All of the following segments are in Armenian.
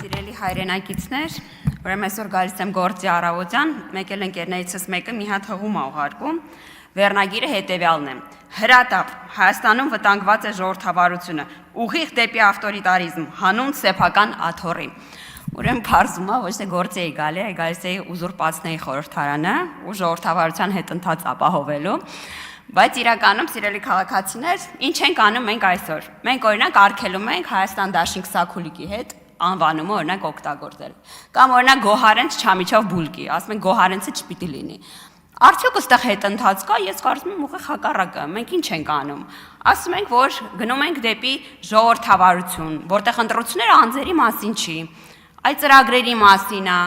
Սիրելի հայրենակիցներ, ուրեմն այսօր գալիս եմ գործի առավոտյան, մեկ էլ ընկերներիցս մեկը մի հատ հղում ա ուղարկում, վերնագիրը հետևյալն է. Հրատապ, Հայաստանում վտանգված է ժողովրդավարությունը, ուղիղ դեպի ավտորիտարիզմ, հանուն սեփական աթոռի։ Ուրեմն բարձում ա, ոչ թե գործի էի գալիս էի ուզուրպացնեի խորհրդարանը ու ժողովրդավարության հետընթաց ապահովելու, բայց իրականում սիրելի քաղաքացիներ, ինչ ենք անում մենք այսօր։ Մենք օրինակ արգելում ենք Հայաստան Դաշինք Սաքուլիկի հետ անվանումը օրինակ օգտագործել։ Կամ օրինակ Գոհարենց Չամիչով Բուլկի, ասում են Գոհարենցը չպիտի լինի։ Արդյոք այստեղ հետընթաց կա, ես կարծում եմ ուղիղ հակառակը, մենք ինչ ենք անում։ Ասում ենք, որ գնում ենք դեպի ժողովրդավարություն, որտեղ ընտրությունները անձերի մասին չի, այդ ծրագրերի մասին է,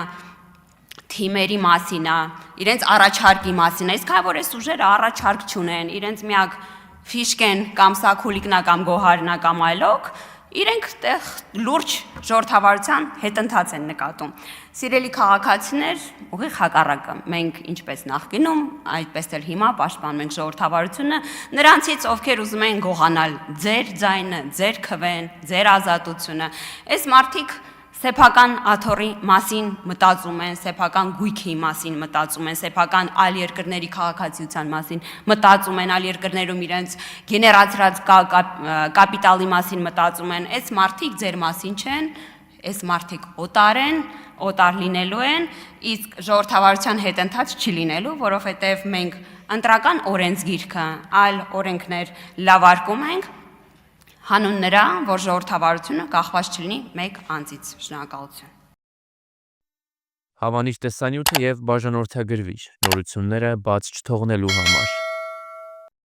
թիմերի մասին է, իրենց առաջարկի մասին է, իսկ որ այս ուժերը առաջարկ չունեն, իրենց միակ ֆիշկեն կամ Սաքուլիկնա կամ Գոհարնա կամ այլոք, իրենք տեղ լուրջ ժողովրդավարության հետընթաց են նկատում։ Սիրելի քաղաքացիներ, ուղիղ հակառակը, մենք ինչպես նախկինում, այդպես էլ հիմա պաշտպանում ենք ժողովրդավարությունը, նրանցից ովքեր ուզում են գողանալ ձեր ձայնը, ձեր քվեն, ձեր ազատությունը, այս մարդիկ սեփական աթոռի մասին մտածում են, սեփական գույքի մասին մտածում են, սեփական այլ երկրների քաղաքացիության մասին մտածում են, այլ երկրներում իրենց գեներացրած կապիտալի մասին մտածում են, այս մարդիկ ձեր մասին չեն, այս մարդիկ օտար են, օտար լինելու են, իսկ ժողովրդավարության հետընթաց չի լինելու, որովհետև մենք ընտրական օրենսգիրքը, այլ օրենքներ լավարկում ենք, հանուն նրա, որ ժողովրդավարությունը կախված չլինի մեկ անձից։ Շնորհակալություն։ Հավանիչ տեսանյութը և բաժանորդագրվիչ նորությունները բաց չթողնելու համար։